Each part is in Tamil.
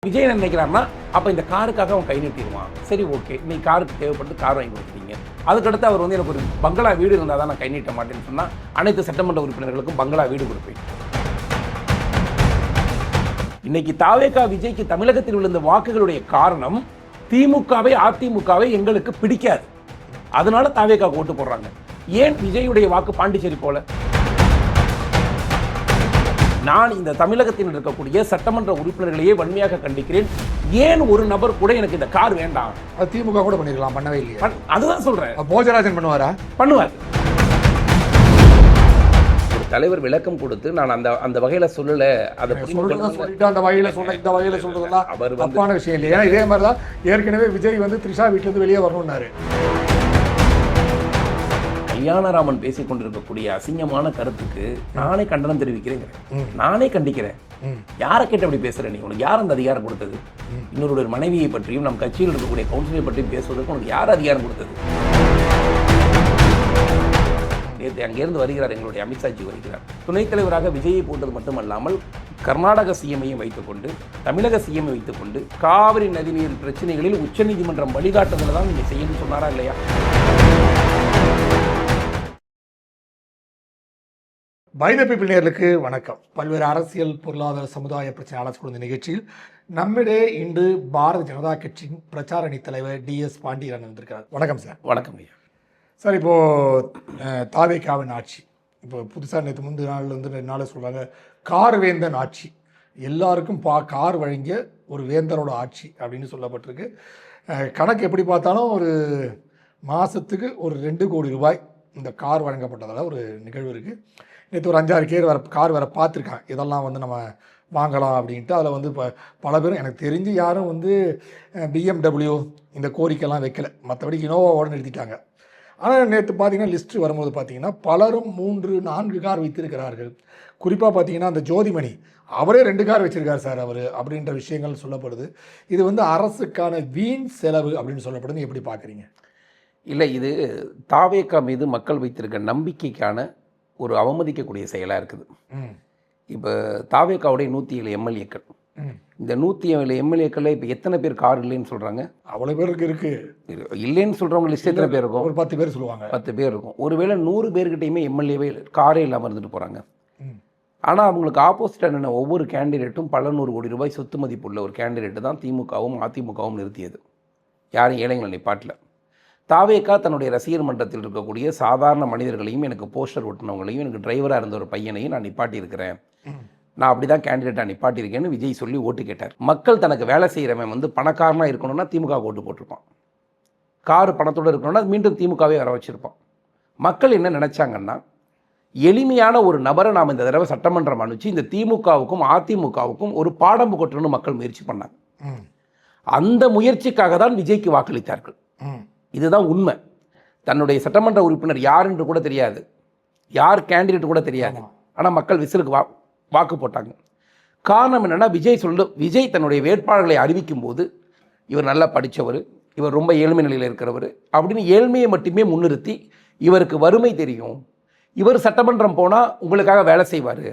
விஜய் என்ன நினைக்கிறாருன்னா, அப்போ இந்த காருக்காக அவன் கை நீட்டிடுவான். சரி, ஓகே, நீ காருக்கு தேவைப்பட்டு கார் வாங்கி கொடுத்துட்டீங்க. அதுக்கடுத்து அவர் வந்து எனக்கு ஒரு பங்களா வீடு இருந்தால் தான் நான் கை நீட்ட மாட்டேன்னு சொன்னால் அனைத்து சட்டமன்ற உறுப்பினர்களுக்கும் பங்களா வீடு கொடுப்பேன். இன்னைக்கு தாவேகா விஜய்க்கு தமிழகத்தில் விழுந்த வாக்குகளுடைய காரணம் திமுகவை அதிமுகவை எங்களுக்கு பிடிக்காது. அதனால தாவேகா ஓட்டு போடுறாங்க. ஏன் விஜயுடைய வாக்கு பாண்டிச்சேரி போல? நான் இந்த தமிழகத்தில் இருக்கக்கூடிய சட்டமன்ற உறுப்பினர்களையே வன்மையாக கண்டிக்கிறேன். ஏன் ஒரு நபர் கூட எனக்கு இந்த கார் வேண்டாம்? அது திமுக கூட பண்ணிருக்கலாம், பண்ணவே இல்லையா? அதுதான் சொல்றேன். போஜராஜன் பண்ணுவாரா? பண்ணுவார். ஒரு தலைவர் விளக்கம் கொடுத்து நான் அந்த வகையில சொல்லல, அதை சொல்லிட்டு அந்த வகையில சொன்ன இந்த வகையில சொல்றதெல்லாம் அவர் தப்பான விஷயம் இல்லை. ஏன்னா இதே மாதிரி தான் ஏற்கனவே விஜய் வந்து த்ரிஷா வீட்டுல இருந்து வெளியே வரணும்னாரு. கல்யாணராமன் பேசிக் கொண்டிருக்கக்கூடிய அசிங்கமான கருத்துக்கு நானே கண்டனம் தெரிவிக்கிறேன், நானே கண்டிக்கிறேன். யாரை கேட்டு அப்படி பேசுற? நீ உனக்கு யார் அந்த அதிகாரம் கொடுத்தது? இன்னொரு மனைவியை பற்றியும் நம் கட்சியில் இருக்கக்கூடிய கவுன்சிலை பற்றியும் பேசுவதற்கு உனக்கு யார் அதிகாரம் கொடுத்தது? நேற்று அங்கிருந்து வருகிறார் எங்களுடைய அமித்ஷாஜி வருகிறார். துணைத் தலைவராக விஜயை போட்டது மட்டுமல்லாமல் கர்நாடக சிஎம்ஐயும் வைத்துக்கொண்டு தமிழக சிஎம்ஐ வைத்துக்கொண்டு காவிரி நதிநீர் பிரச்சனைகளில் உச்சநீதிமன்றம் வழிகாட்டுதல் தான் நீங்க செய்யணும்னு சொன்னாரா இல்லையா? பை த பீப்பிள் நேயர்களுக்கு வணக்கம். பல்வேறு அரசியல், பொருளாதார, சமுதாய பிரச்சனை ஆலோசனை நிகழ்ச்சியில் நம்மிடையே இன்று பாரதிய ஜனதா கட்சியின் பிரச்சார அணி தலைவர் DS பாண்டியன் வந்திருக்கிறார். வணக்கம் சார். வணக்கம் ஐயா. சார், இப்போது தாவேகாவின் ஆட்சி இப்போ புதுசாக நேற்று முந்தைய நாளில் வந்து 2 நாள் சொல்கிறாங்க கார் வேந்தன் ஆட்சி, எல்லாருக்கும் கார் வழங்கிய ஒரு வேந்தரோட ஆட்சி அப்படின்னு சொல்லப்பட்டிருக்கு. கணக்கு எப்படி பார்த்தாலும் ஒரு மாதத்துக்கு ஒரு 2 கோடி ரூபாய் இந்த கார் வழங்கப்பட்டதால் ஒரு நிகழ்வு இருக்குது. நேற்று ஒரு 5-6 கார் வேறு பார்த்துருக்கான், இதெல்லாம் வந்து நம்ம வாங்கலாம் அப்படின்ட்டு. அதில் வந்து இப்போ பல பேரும் எனக்கு தெரிஞ்சு யாரும் வந்து BMW இந்த கோரிக்கைலாம் வைக்கலை, மற்றபடி இனோவாவோடு நிறுத்திட்டாங்க. ஆனால் நேற்று பார்த்தீங்கன்னா லிஸ்ட்டு வரும்போது பார்த்தீங்கன்னா பலரும் 3-4 கார் வைத்திருக்கிறார்கள். குறிப்பாக பார்த்தீங்கன்னா அந்த ஜோதிமணி அவரே 2 கார் வச்சுருக்கார் சார் அவர் அப்படின்ற விஷயங்கள் சொல்லப்படுது. இது வந்து அரசுக்கான வீண் செலவு அப்படின்னு சொல்லப்படுது. எப்படி பார்க்குறீங்க? இல்லை, இது தாவேகா மீது மக்கள் வைத்திருக்க நம்பிக்கைக்கான ஒரு அவமதிக்கக்கூடிய செயலாக இருக்குது. இப்போ தாவேகாவுடைய 107 எம்எல்ஏக்கள், இந்த 107 எம்எல்ஏக்களில் இப்போ எத்தனை பேர் கார் இல்லைன்னு சொல்கிறாங்க? அவ்வளோ பேருக்கு இருக்குது. இல்லைன்னு சொல்கிறவங்க லிஸ்ட் எத்தனை பேர் இருக்கும்? ஒரு 10 பேர் சொல்லுவாங்க. 10 பேர் இருக்கும். ஒருவேளை 100 பேர்கிட்டையுமே எம்எல்ஏவே காரே இல்லாமல் இருந்துட்டு போகிறாங்க. ஆனால் அவங்களுக்கு ஆப்போசிட்டாக என்ன ஒவ்வொரு கேண்டிடேட்டும் பல 100 கோடி ரூபாய் சொத்து மதிப்புள்ள ஒரு கேண்டிடேட்டு தான் திமுகவும் அதிமுகவும் நிறுத்தியது. யாரும் ஏழைங்களை நிப்பாட்டில். தாவேகா தன்னுடைய ரசிகர் மன்றத்தில் இருக்கக்கூடிய சாதாரண மனிதர்களையும், எனக்கு போஸ்டர் ஒட்டினவங்களையும், எனக்கு டிரைவராக இருந்த ஒரு பையனையும் நான் நிப்பாட்டியிருக்கிறேன், நான் அப்படி தான் கேண்டிடேட்டாக நிப்பாட்டியிருக்கேன்னு விஜய் சொல்லி ஓட்டு கேட்டார். மக்கள் தனக்கு வேலை செய்கிறவன் வந்து பணக்காரனாக இருக்கணும்னா திமுக ஓட்டு போட்டிருப்பான், காரு பணத்தோடு இருக்கணும்னா மீண்டும் திமுகவே வர வச்சுருப்பான். மக்கள் என்ன நினச்சாங்கன்னா, எளிமையான ஒரு நபரை நாம் இந்த தடவை சட்டமன்றம் அனுப்பிச்சு இந்த திமுகவுக்கும் அதிமுகவுக்கும் ஒரு பாடம் கொட்டணும்னு மக்கள் முயற்சி பண்ணாங்க. அந்த முயற்சிக்காக தான் விஜய்க்கு வாக்களித்தார்கள். இதுதான் உண்மை. தன்னுடைய சட்டமன்ற உறுப்பினர் யார் என்று கூட தெரியாது, யார் கேண்டிடேட் கூட தெரியாது, ஆனால் மக்கள் விசிலுக்கு வாக்கு போட்டாங்க. காரணம் என்னென்னா, விஜய் தன்னுடைய வேட்பாளர்களை அறிவிக்கும் போது இவர் நல்லா படித்தவர், இவர் ரொம்ப ஏழ்மை நிலையில் இருக்கிறவர் அப்படின்னு ஏழ்மையை மட்டுமே முன்னிறுத்தி, இவருக்கு வறுமை தெரியும், இவர் சட்டமன்றம் போனால் உங்களுக்காக வேலை செய்வார்,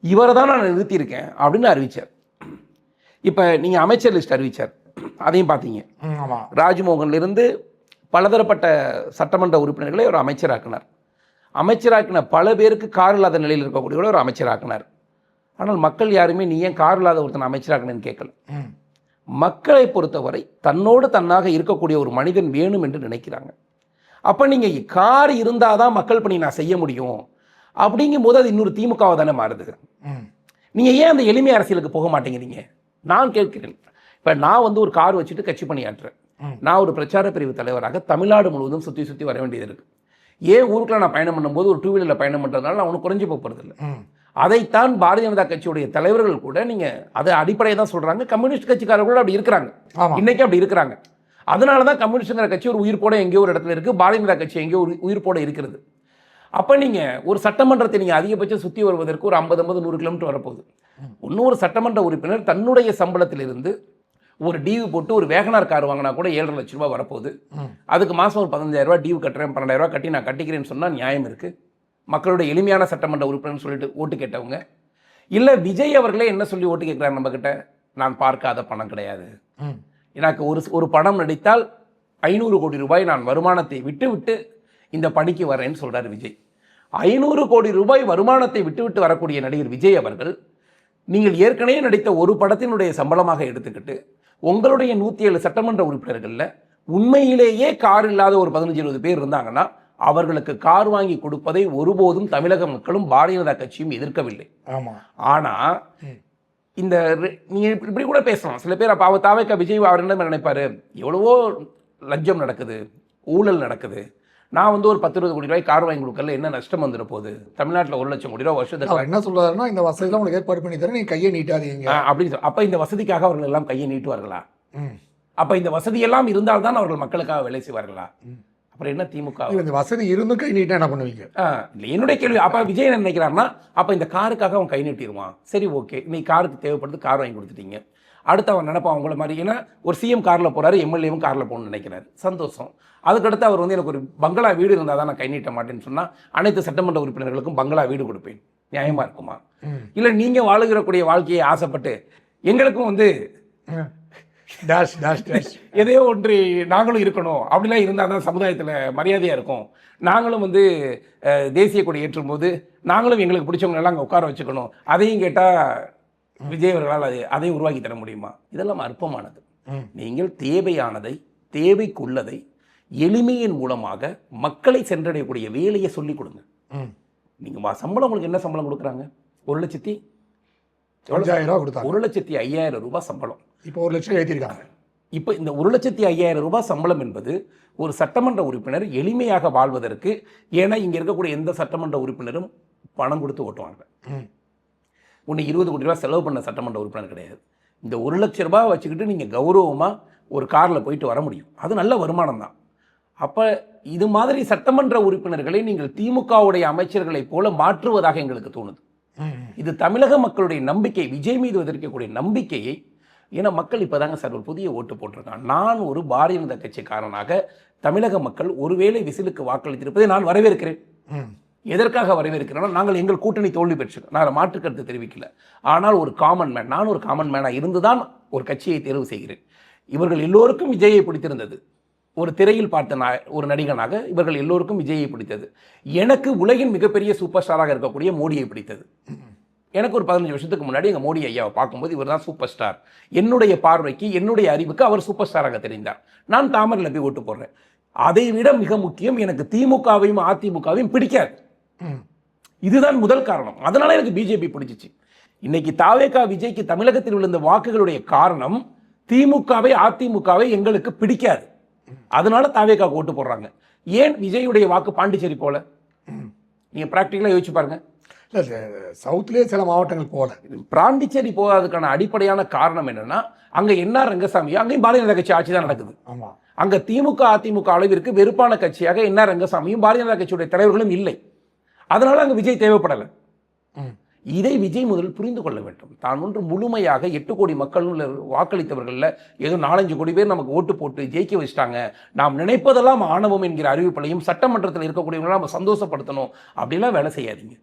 இவரை தான் நான் நிறுத்தியிருக்கேன் அப்படின்னு அறிவித்தார். இப்போ நீங்கள் அமைச்சர் லிஸ்ட் அறிவித்தார், அதையும் பார்த்தீங்க. ராஜ்மோகன்லேருந்து பலதரப்பட்ட சட்டமன்ற உறுப்பினர்களை ஒரு அமைச்சராக்கினார். அமைச்சராக்கின பல பேருக்கு கார் இல்லாத நிலையில் இருக்கக்கூடிய ஒரு அமைச்சராக்கினார். ஆனால் மக்கள் யாருமே நீ ஏன் கார் இல்லாத ஒருத்தன் அமைச்சராக்கினு கேட்கல. மக்களை பொறுத்தவரை தன்னோடு தன்னாக இருக்கக்கூடிய ஒரு மனிதன் வேணும் என்று நினைக்கிறாங்க. அப்போ நீங்கள் கார் இருந்தால் தான் மக்கள் பணி நான் செய்ய முடியும் அப்படிங்கும் போது அது இன்னொரு திமுகவை தானே மாறுது. நீங்கள் ஏன் அந்த எளிமை அரசியலுக்கு போக மாட்டேங்கிறீங்க? நான் கேட்கிறேன். இப்போ நான் வந்து ஒரு கார் வச்சுட்டு கட்சி பணியாற்றுறேன், நான் ஒரு பிரச்சார பிரிவு தலைவராக தமிழ்நாடு முழுவதும் சுற்றி வர வேண்டியது இருக்குது. ஏன் ஊருக்குள்ள நான் பயணம் பண்ணும்போது ஒரு 2 வீலரில் பயணம் பண்ணுறதுனால நான் ஒன்றும் குறைஞ்சி போகிறது இல்லை. அதைத்தான் பாரதிய ஜனதா கட்சியுடைய தலைவர்கள் கூட நீங்கள் அதை அடிப்படையை தான் சொல்கிறாங்க. கம்யூனிஸ்ட் கட்சிக்காரர்கள் கூட அப்படி இருக்கிறாங்க, இன்றைக்கி அப்படி இருக்கிறாங்க. அதனால தான் கம்யூனிஸ்டுங்கிற கட்சி ஒரு உயிர்ப்போட எங்கேயோ ஒரு இடத்துல இருக்குது, பாரதிய ஜனதா கட்சி எங்கேயோ ஒரு உயிர்ப்போட இருக்கிறது. அப்போ நீங்கள் ஒரு சட்டமன்றத்தை நீங்கள் அதிகபட்சம் சுற்றி வருவதற்கு ஒரு 50-100 கிலோமீட்டர் வரப்போகுது. இன்னொரு சட்டமன்ற உறுப்பினர் தன்னுடைய சம்பளத்திலிருந்து ஒரு டியூ போட்டு ஒரு வேகனார் கார் வாங்கினா கூட 7.5 லட்ச ரூபா வரப்போகுது. அதுக்கு மாதம் ஒரு 15,000 ரூபா டியூ கட்டுறேன், 12,000 ரூபா கட்டி நான் கட்டிக்கிறேன்னு சொன்னால் நியாயம் இருக்குது? மக்களோட எளிமையான சட்டமன்ற உறுப்பினர்னு சொல்லிட்டு ஓட்டு கேட்டவங்க இல்லை விஜய் அவர்களே என்ன சொல்லி ஓட்டு கேட்குறாரு நம்மக்கிட்ட, நான் பார்க்காத பணம் கிடையாது. ம். எனக்கு ஒரு படம் நடித்தால் 500 கோடி ரூபாய் நான் வருமானத்தை விட்டு இந்த பணிக்கு வரேன்னு சொல்றாரு விஜய். 500 கோடி ரூபாய் வருமானத்தை விட்டு வரக்கூடிய நடிகர் விஜய் அவர்கள், நீங்கள் ஏற்கனவே நடித்த ஒரு படத்தினுடைய சம்பளமாக எடுத்துக்கிட்டு உங்களுடைய 107 சட்டமன்ற உறுப்பினர்களில் உண்மையிலேயே கார் இல்லாத ஒரு 15-20 பேர் இருந்தாங்கன்னா அவர்களுக்கு கார் வாங்கி கொடுப்பதை ஒருபோதும் தமிழக மக்களும் பாரதிய ஜனதா கட்சியும் எதிர்க்கவில்லை. ஆனா இந்த நீங்க இப்படி கூட பேசலாம். சில பேர் அப்ப தாவேக்கா விஜய் அவர் என்ன நினைப்பாரு, எவ்வளவோ லஞ்சம் நடக்குது, ஊழல் நடக்குது, நான் வந்து ஒரு 10-20 கோடி ரூபாய் கார் வாங்கி கொடுக்கல, என்ன நஷ்டம் வந்துட போகுது, தமிழ்நாட்டில் 1 லட்சம் கோடி ரூபாய் வருஷத்துக்கு என்ன சொல்றாருன்னா, இந்த வசதிலாம் உங்களுக்கு ஏற்பாடு பண்ணி தரேன், நீங்க கையை நீட்டாதீங்க அப்படின்னு. அப்ப இந்த வசதிக்காக அவர்கள் எல்லாம் கையை நீட்டுவார்களா? அப்ப இந்த வசதியெல்லாம் இருந்தால்தான் அவர்கள் மக்களுக்காக வேலை செய்வார்களா? அப்புறம் என்ன திமுக? இந்த வசதி இருந்தும் கை நீட்டா என்ன பண்ணுவீங்க? என்னுடைய கேள்வி. அப்ப விஜய் என்ன நினைக்கிறாருன்னா, அப்ப இந்த காருக்காக அவன் கை நீட்டிடுவான். சரி, ஓகே, நீ காருக்கு தேவைப்படுது, கார் வாங்கி கொடுத்துட்டீங்க. அடுத்து அவன் நினைப்பான் அவங்கள மாதிரி, ஏன்னா ஒரு சிஎம் காரில் போகிறாரு, எம்எல்ஏவும் காரில் போகணும்னு நினைக்கிறாரு, சந்தோஷம். அதுக்கடுத்து அவர் வந்து எனக்கு ஒரு பங்களா வீடு இருந்தால் தான் நான் கை நீட்ட மாட்டேன்னு சொன்னால் அனைத்து சட்டமன்ற உறுப்பினர்களுக்கும் பங்களா வீடு கொடுப்பேன். நியாயமாக இருக்குமா? இல்லை நீங்கள் வாழுகிறக்கூடிய வாழ்க்கையை ஆசைப்பட்டு எங்களுக்கும் வந்து டேஷ் டேஷ் டேஷ் எதையோ ஒன்று நாங்களும் இருக்கணும் அப்படிலாம் இருந்தால் தான் சமுதாயத்தில் மரியாதையாக இருக்கும், நாங்களும் வந்து தேசிய கொடி ஏற்றும் போது நாங்களும் எங்களுக்கு பிடிச்சவங்களெல்லாம் அங்கே உட்கார வச்சுக்கணும், அதையும் கேட்டால் விஜய் அவர்களால் அதையும் உருவாக்கி தர முடியுமா? இதெல்லாம் அற்பமானது. நீங்கள் தேவையானதை, தேவைக்குள்ளதை எளிமையின் மூலமாக மக்களை சென்றடையக்கூடிய வேலையை சொல்லிக் கொடுங்க. நீங்கள் சம்பளம் உங்களுக்கு என்ன சம்பளம் கொடுக்குறாங்க? 1,05,000 கொடுத்தாங்க. 1,05,000 ரூபாய் சம்பளம். இப்போ 1 லட்சம் ஏற்றிருக்காங்க. இப்போ இந்த 1,05,000 ரூபாய் சம்பளம் என்பது ஒரு சட்டமன்ற உறுப்பினர் எளிமையாக வாழ்வதற்கு, ஏன்னா இங்கே இருக்கக்கூடிய எந்த சட்டமன்ற உறுப்பினரும் பணம் கொடுத்து ஓட்டுவாங்க. ஒன்று 20 கோடி ரூபாய் செலவு பண்ண சட்டமன்ற உறுப்பினர் கிடையாது. இந்த 1 லட்ச ரூபாய் வச்சுக்கிட்டு நீங்கள் கௌரவமாக ஒரு காரில் போயிட்டு வர முடியும். அது நல்ல வருமானம் தான். அப்போ இது மாதிரி சட்டமன்ற உறுப்பினர்களை நீங்கள் திமுகவுடைய அமைச்சர்களைப் போல மாற்றுவதாக எங்களுக்கு தோணுது. இது தமிழக மக்களுடைய நம்பிக்கை, விஜய் மீது இருக்கக்கூடிய நம்பிக்கையை, ஏன்னா மக்கள் இப்போ தாங்க சார் ஒரு புதிய ஓட்டு போட்டிருக்கான். நான் ஒரு பாரதிய ஜனதா கட்சிக்காரனாக தமிழக மக்கள் ஒருவேளை விசிலுக்கு வாக்களித்திருப்பதை நான் வரவேற்கிறேன். எதற்காக வரவேற்கிறேன்னா, நாங்கள் எங்கள் கூட்டணி தோல்வி பெற்று, நான் மாற்று கருத்து தெரிவிக்கல. ஆனால் ஒரு காமன் மேன், நான் ஒரு காமன் மேனாக இருந்து தான் ஒரு கட்சியை தேர்வு செய்கிறேன். இவர்கள் எல்லோருக்கும் விஜயை பிடித்திருந்தது. ஒரு திரையில் பார்த்த ஒரு நடிகனாக இவர்கள் எல்லோருக்கும் விஜயை பிடித்தது. எனக்கு உலகின் மிகப்பெரிய சூப்பர் ஸ்டாராக இருக்கக்கூடிய மோடியை பிடித்தது. எனக்கு ஒரு 15 வருஷத்துக்கு முன்னாடி எங்கள் மோடி ஐயாவை பார்க்கும்போது இவர் தான் சூப்பர் ஸ்டார், என்னுடைய பார்வைக்கு, என்னுடைய அறிவுக்கு அவர் சூப்பர் ஸ்டாராக தெரிந்தார். நான் தாமரையில் போய் ஓட்டு போடுறேன். அதை விட மிக முக்கியம், எனக்கு திமுகவையும் அதிமுகவையும் பிடிக்காது. இதுதான் முதல் காரணம். அதனால எனக்கு பிஜேபி பிடிச்சிச்சு. இன்னைக்கு தாவேகா விஜய்க்கு தமிழகத்தில் விழுந்த வாக்குகளுடைய காரணம், திமுகவை அதிமுகவை எங்களுக்கு பிடிக்காது, அதனால தாவேகா ஓட்டு போடுறாங்க. ஏன் விஜயுடைய வாக்கு பாண்டிச்சேரி போல? நீங்க பிராக்டிக்கலா யோசிச்சு பாருங்க. சவுத்லேயே சில மாவட்டங்கள் போல பாண்டிச்சேரி போகாததுக்கான அடிப்படையான காரணம் என்னன்னா, அங்க என்ஆர் ரங்கசாமி, அங்கேயும் பாரதிய ஜனதா கட்சி ஆட்சி தான் நடக்குது. அங்க திமுக அதிமுக அளவிற்கு வெறுப்பான கட்சியாக என்ஆர் ரங்கசாமியும் பாரதிய ஜனதா கட்சியுடைய தலைவர்களும் இல்லை. அதனால அங்க விஜய் தேவைப்படலை. இதை விஜய் முதல் புரிந்து கொள்ள வேண்டும். தான் ஒன்று முழுமையாக 8 கோடி மக்கள் வாக்களித்தவர்களில் ஏதோ 4-5 கோடி பேர் நமக்கு ஓட்டு போட்டு ஜெயிக்க வச்சிட்டாங்க, நாம் நினைப்பதெல்லாம் ஆணவம் என்கிற அறிவிப்பையும் சட்டமன்றத்தில் இருக்கக்கூடியவங்களை நம்ம சந்தோஷப்படுத்தணும் அப்படிலாம் வேலை செய்யாதீங்க.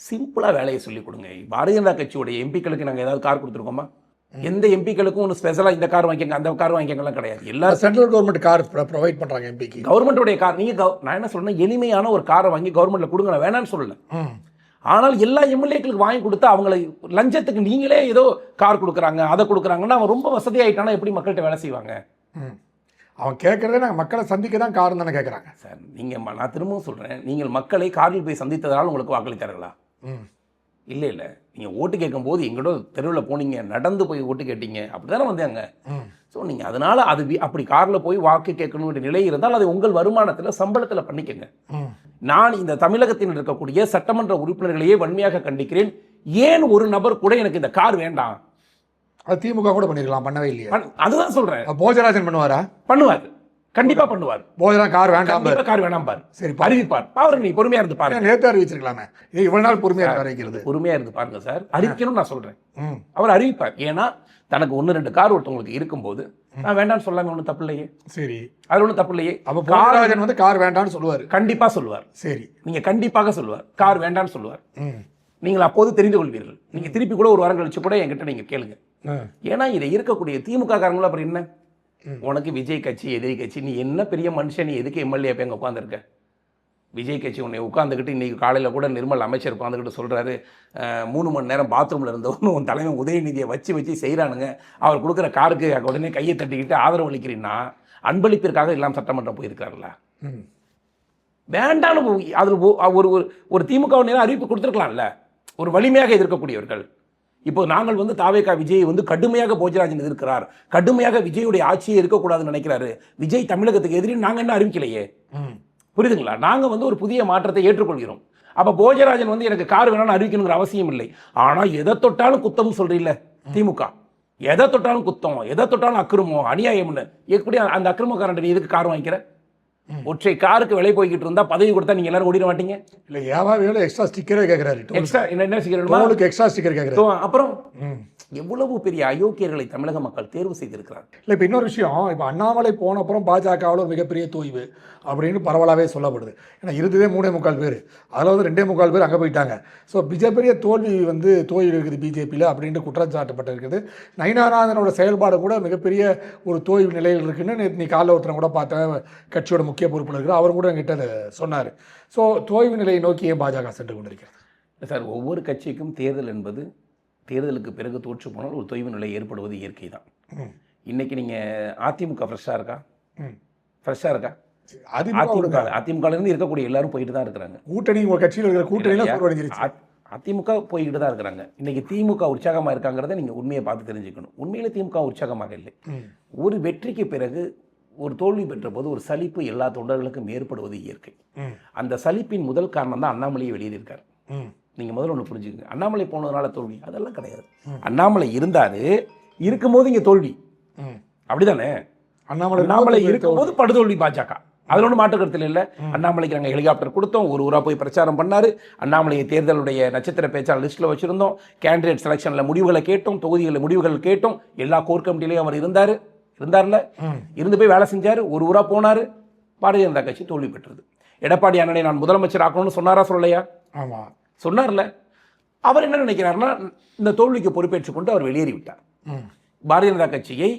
சிம்பிளாக வேலையை சொல்லிக் கொடுங்க. பாரதிய ஜனதா கட்சியுடைய எம்பிக்களுக்கு நாங்கள் ஏதாவது கார் கொடுத்துருக்கோமா? எந்த எம்பிக்களுக்கும் ஒன்று ஸ்பெஷலாக இந்த கார் வாங்கிக்கங்க அந்த கார் வாங்கிக்கலாம் கிடையாது. எல்லாரும் சென்ட்ரல் கவர்மெண்ட் கார் ப்ரொவைட் பண்ணுறாங்க எம்பிக்கு. கவர்மெண்ட்டுடைய கார் நீங்கள் நான் என்ன சொல்கிறேன், எளிமையான ஒரு காரை வாங்கி கவர்மெண்ட்டில் கொடுங்க, நான் வேணான்னு சொல்லலை. ஆனால் எல்லா எம்எல்ஏக்களுக்கு வாங்கி கொடுத்து அவங்களை லஞ்சத்துக்கு நீங்களே ஏதோ கார் கொடுக்குறாங்க அதை கொடுக்குறாங்கன்னா அவன் ரொம்ப வசதியாயிட்டானா எப்படி மக்கள்கிட்ட வேலை செய்வாங்க? அவன் கேட்குறதே நாங்கள் மக்களை சந்திக்க தான் காரணம் தானே கேட்குறாங்க சார். நீங்கள் நான் திரும்பவும் சொல்கிறேன், நீங்கள் மக்களை காரில் போய் சந்தித்ததால் உங்களுக்கு வாக்களித்தார்களா? இல்லை இல்லை, நீங்கள் ஓட்டு கேட்கும்போது எங்களோட தெருவில் போனீங்க, நடந்து போய் ஓட்டு கேட்டீங்க, அப்படி தானே வந்தாங்க. ஸோ நீங்கள் அதனால் அது அப்படி காரில் போய் வாக்கு கேட்கணுன்ற நிலை இருந்தால் அதை உங்கள் வருமானத்தில் சம்பளத்தில் பண்ணிக்கங்க. நான் இந்த தமிழகத்தில் இருக்கக்கூடிய சட்டமன்ற உறுப்பினர்களையே வன்மையாக கண்டிக்கிறேன். ஏன் ஒரு நபர் கூட எனக்கு இந்த கார் வேண்டாம், அது திமுக கூட பண்ணிருக்கலாம், பண்ணவே இல்லையா? அதுதான் சொல்றேன். போஜராஜன் பண்ணுவாரா? பண்ணுவார், கண்டிப்பா பண்ணுவார். போஜராஜன் கார் வேண்டாம், கார் வேண்டாம் பாரு. சரி, அறிவிப்பார். பாருங்க, நீ பொறுமையா இருந்து பாருங்க. நேற்று அறிவிச்சிருக்கலாமே, இவ்வளவு நாள் பொறுமையா அறிவிக்கிறது. பொறுமையா இருந்து பாருங்க சார், அறிவிக்கணும் நான் சொல்றேன். அவர் அறிவிப்பார். ஏன்னா தனக்கு 1-2 கார் ஒருத்தவங்களுக்கு இருக்கும்போது நான் வேண்டாம்னு சொல்லாம ஒன்றும் தப்பு இல்லையே. சரி, அது ஒன்றும் தப்பு இல்லையே. அப்போ போஜராஜன் வந்து கார் வேண்டாம்னு சொல்லுவார். கண்டிப்பா சொல்லுவார். சரி, நீங்க கண்டிப்பாக சொல்லுவார், கார் வேண்டாம்னு சொல்லுவார். நீங்கள் அப்போது தெரிந்து கொள்வீர்கள். நீங்கள் திருப்பி கூட ஒரு வாரம் கழிச்சு கூட என்கிட்ட நீங்கள் கேளுங்க. ஏன்னா இதை இருக்கக்கூடிய திமுக காரங்களும் அப்புறம் என்ன, உனக்கு விஜய் கட்சி எதிரி கட்சி, நீ என்ன பெரிய மனுஷன், நீ எதுக்கு எம்எல்ஏ போய் அங்கே உட்காந்துருக்க? விஜய் கட்சி உன்னை உட்காந்துக்கிட்டு இன்றைக்கி காலையில் கூட நிர்மல் அமைச்சர் உட்காந்துக்கிட்டு சொல்கிறாரு, 3 மணி நேரம் பாத்ரூமில் இருந்தவொன்னு உன் தலைமை உதயநிதியை வச்சு செய்கிறானுங்க, அவர் கொடுக்குற காருக்கு உடனே கையை தட்டிக்கிட்டு ஆதரவு அளிக்கிறீன்னா அன்பளிப்பிற்காக எல்லாம் சட்டமன்றம் போயிருக்காருல்ல. வேண்டாம், அதில் ஒரு திமுக நேரம் அறிவிப்பு கொடுத்துருக்கலாம்ல, ஒரு வலிமையாக எதிர்க்கக்கூடியவர்கள். இப்போ நாங்கள் வந்து தாவேகா விஜய் வந்து கடுமையாக போஜராஜன் எதிர்க்கிறார், கடுமையாக விஜயுடைய ஆட்சியை இருக்கக்கூடாதுன்னு நினைக்கிறாரு, விஜய் தமிழகத்துக்கு எதிரி நாங்கள் என்ன அறிவிக்கலையே, புரியுதுங்களா? நாங்கள் வந்து ஒரு புதிய மாற்றத்தை ஏற்றுக்கொள்கிறோம். அப்போ போஜராஜன் வந்து எனக்கு கார் வேணாலும் அறிவிக்கணுங்கிற அவசியம் இல்லை. ஆனால் எதை தொட்டாலும் குத்தம் சொல்றீல்ல திமுக, எதை தொட்டாலும் குத்தம், எதை தொட்டாலும் அக்கிரமம், அநியாயம்னு எப்படி அந்த அக்கிரமக்காரன் எதுக்கு கார் வாங்கிக்கிற? ஒற்றை காருக்கு விலை போய்கிட்டு இருந்தா பதவி கொடுத்தா நீங்க எல்லாரும் ஓடிட மாட்டீங்க. இல்ல ஏவாவே எக்ஸ்ட்ரா ஸ்டிக்கரே கேக்குறாரு, எக்ஸ்ட்ரா என்ன ஸ்டிக்கர், உங்களுக்கு எக்ஸ்ட்ரா ஸ்டிக்கர் கேக்குறாரு. அப்புறம் எவ்வளவு பெரிய அயோக்கியர்களை தமிழக மக்கள் தேர்வு செய்திருக்கிறார். இல்லை, இப்போ இன்னொரு விஷயம், இப்போ அண்ணாமலை போன அப்புறம் பாஜகவில் ஒரு மிகப்பெரிய தொய்வு அப்படின்னு பரவலாகவே சொல்லப்படுது. ஏன்னா இருந்ததே 3.25 பேர், அதில் வந்து 2.25 பேர் அங்கே போயிட்டாங்க. ஸோ மிகப்பெரிய தோல்வி இருக்குது பிஜேபியில் அப்படின்ட்டு குற்றச்சாட்டப்பட்டு இருக்குது. நயினாராதனோட செயல்பாடு கூட மிகப்பெரிய ஒரு தோய்வு நிலையில் இருக்குன்னு நீ காலைல ஒருத்தனை கூட பார்த்தேன், கட்சியோட முக்கிய பொறுப்பில் இருக்கிற அவர் கூட என்கிட்ட அதை சொன்னார். ஸோ தோய்வு நிலையை நோக்கி ஏன் பாஜக சென்று கொண்டிருக்கிறது? சார், ஒவ்வொரு கட்சிக்கும் தேர்தல் என்பது, தேர்தலுக்கு பிறகு தோற்று போனால் ஒரு தொய்வு நிலை ஏற்படுவது இயற்கை தான். இன்னைக்கு நீங்கள் அதிமுக ஃப்ரெஷ்ஷாக இருக்கா? ஃப்ரெஷ்ஷாக இருக்கா? அதிமுகலேருந்து இருக்கக்கூடிய எல்லாரும் போயிட்டு தான் இருக்கிறாங்க. கூட்டணி உங்கள் கட்சியில் இருக்கிற கூட்டணியில் அதிமுக போய்கிட்டு தான் இருக்கிறாங்க. இன்னைக்கு திமுக உற்சாகமாக இருக்காங்கிறத நீங்கள் உண்மையை பார்த்து தெரிஞ்சுக்கணும். உண்மையில திமுக உற்சாகமாக இல்லை. ஒரு வெற்றிக்கு பிறகு ஒரு தோல்வி பெற்ற போது ஒரு சலிப்பு எல்லா தொண்டர்களுக்கும் ஏற்படுவது இயற்கை. அந்த சலிப்பின் முதல் காரணம் தான் அண்ணாமலையை வெளியேறியிருக்காரு. நீங்கள் முதல்ல ஒன்று புரிஞ்சுக்கங்க, அண்ணாமலை போனதுனால தோல்வி அதெல்லாம் கிடையாது. அண்ணாமலை இருந்தாரு, இருக்கும்போது இங்கே தோல்வி, அப்படிதானே? அண்ணாமலை இருக்கும்போது படுதோல்வி பாஜக, அதில் ஒன்றும் மாற்று கருத்தில் இல்லை. அண்ணாமலைக்கு நாங்கள் ஹெலிகாப்டர் கொடுத்தோம், ஒரு ஊராக போய் பிரச்சாரம் பண்ணார். அண்ணாமலையை தேர்தலுடைய நட்சத்திர பேச்சாளர் லிஸ்ட்டில் வச்சுருந்தோம். கேண்டிடேட் செலெக்ஷனில் முடிவுகளை கேட்டோம், தொகுதிகளில் முடிவுகள் கேட்டோம். எல்லா கோர் கமிட்டிலையும் அவர் இருந்தார்ல, இருந்து போய் வேலை செஞ்சார். ஒரு ஊராக போனார். பாரதிய ஜனதா கட்சி தோல்வி பெற்றது. எடப்பாடி அண்ணனை நான் முதலமைச்சர் ஆக்கணும்னு சொன்னாரா சொல்லலையா? ஆமாம், சொன்னார்ல. அவர் என்ன நினைக்கிறாருன்னா, இந்த தோல்விக்கு பொறுப்பேற்றுக் கொண்டு அவர் வெளியேறிவிட்டார். பாரதிய ஜனதா கட்சியை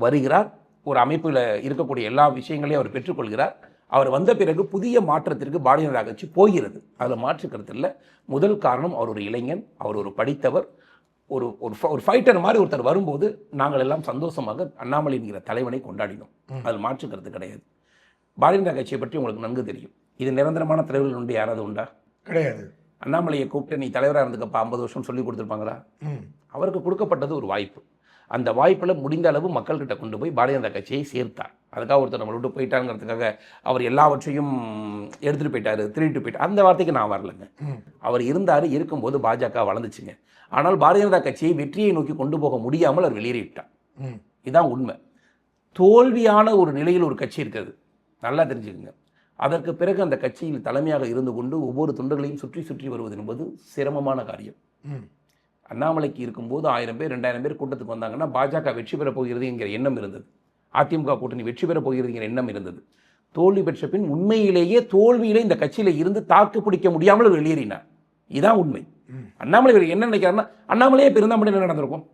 வருகிறார், ஒரு அமைப்பில் இருக்கக்கூடிய எல்லா விஷயங்களையும் அவர் பெற்றுக்கொள்கிறார். அவர் வந்த பிறகு புதிய மாற்றத்திற்கு பாரதிய ஜனதா கட்சி போகிறது, அதில் மாற்று கருத்து இல்லை. முதல் காரணம், அவர் ஒரு இளைஞன், அவர் ஒரு படித்தவர், ஒரு ஃபைட்டர் மாதிரி ஒருத்தர் வரும்போது நாங்கள் எல்லாம் சந்தோஷமாக அண்ணாமலை என்கிற தலைவனை கொண்டாடினோம். அதில் மாற்று கருத்து கிடையாது. பாரதிய ஜனதா கட்சியை பற்றி உங்களுக்கு நன்கு தெரியும். இது நிரந்தரமான தலைவர்கள் உண்டு யாராவது உண்டா? கிடையாது. அண்ணாமலையை கூப்பிட்டு நீ தலைவராக இருந்துக்கப்பா 50 வருஷம் சொல்லி கொடுத்துருப்பாங்களா? அவருக்கு கொடுக்கப்பட்டது ஒரு வாய்ப்பு. அந்த வாய்ப்பில் முடிந்த அளவு மக்கள்கிட்ட கொண்டு போய் பாரதிய ஜனதா கட்சியை சேர்த்தார். அதுக்காக ஒருத்தர் நம்மளை விட்டு போயிட்டாங்கிறதுக்காக அவர் எல்லாவற்றையும் எடுத்துகிட்டு போயிட்டார், திருட்டு போயிட்டார், அந்த வார்த்தைக்கு நான் வரலைங்க. அவர் இருக்கும்போது பாஜக வளர்ந்துச்சுங்க. ஆனால் பாரதிய ஜனதா கட்சியை வெற்றியை நோக்கி கொண்டு போக முடியாமல் அவர் வெளியேறிவிட்டார். இதுதான் உண்மை. தோல்வியான ஒரு நிலையில் ஒரு கட்சி இருக்கிறது, நல்லா தெரிஞ்சுக்கங்க. அதற்கு பிறகு அந்த கட்சியில் தலைமையாக இருந்து கொண்டு ஒவ்வொரு தொண்டர்களையும் சுற்றி வருவது என்பது சிரமமான காரியம். அண்ணாமலைக்கு இருக்கும்போது 1000 பேர் 2000 பேர் கூட்டத்துக்கு வந்தாங்கன்னா பாஜக வெற்றி பெறப் போகிறது என்கிற எண்ணம் இருந்தது, அதிமுக கூட்டணி வெற்றி பெறப் போகிறது என்கிற எண்ணம் இருந்தது. தோல்வி பெற்ற பின் உண்மையிலேயே தோல்வியிலே இந்த கட்சியில் இருந்து தாக்கு பிடிக்க முடியாமல் வெளியேறினார். இதுதான் உண்மை. அண்ணாமலை என்ன நினைக்கிறாருன்னா, அண்ணாமலையே இப்போ இருந்தால் மட்டும் என்ன நடந்திருக்கும்?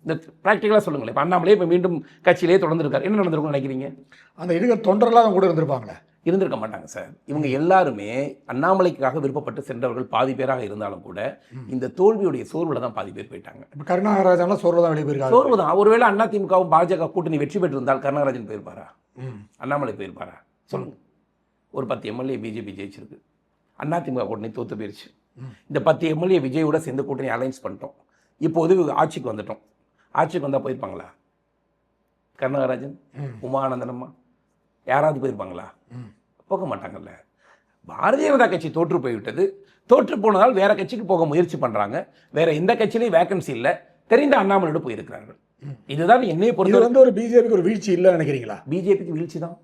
இந்த ப்ராக்டிக்கலாக சொல்லுங்களேன். இப்போ அண்ணாமலையே இப்போ மீண்டும் கட்சியிலேயே தொடர்ந்துருக்காரு, என்ன நடந்திருக்கும்னு நினைக்கிறீங்க? அந்த இருக்கிற தொண்டர்களாக கூட இருந்திருப்பாங்களே? இருந்திருக்க மாட்டாங்க சார். இவங்க எல்லாருமே அண்ணாமலைக்காக விருப்பப்பட்டு சென்றவர்கள் பாதி பேராக இருந்தாலும் கூட இந்த தோல்வியுடைய சோர்வில் தான் பாதி பேர் போயிட்டாங்க. இப்போ கருணாகராஜன்லாம் சோர்வு தான் வெளியே போயிருக்காங்க. சோர்வு தான். ஒருவேளை அதிமுகவும் பாஜக கூட்டணி வெற்றி பெற்றிருந்தால் கருணாகராஜன் போயிருப்பாரா? அண்ணாமலை போயிருப்பாரா? சொல்லுங்க. ஒரு 10 எம்எல்ஏ பிஜேபி ஜெயிச்சிருக்கு, அதிமுக கூட்டணி தோற்று போயிருச்சு. இந்த 10 எம்எல்ஏ விஜயோட சேர்ந்து கூட்டணி அலைன்ஸ் பண்ணிட்டோம். இப்போது ஆட்சிக்கு வந்துட்டோம். ஆட்சிக்கு வந்தால் போயிருப்பாங்களா? கருணாகராஜன், உமானந்தனம்மா யாராவது போயிருப்பாங்களா? போக மாட்டாங்கல்ல. பாரதிய ஜனதா கட்சி தோற்று போய்விட்டது. தோற்று போனதால் வேற கட்சிக்கு போக முயற்சி பண்றாங்க. வேற எந்த கட்சியிலையும் வேகன்சி இல்லை, தெரிந்த அண்ணாமலையோடு போயிருக்கிறார்கள். இதுதான் என்னைய பொறுத்த ஒரு பிஜேபிக்கு ஒரு வீழ்ச்சி இல்லை நினைக்கிறீங்களா? பிஜேபிக்கு வீழ்ச்சி தான்.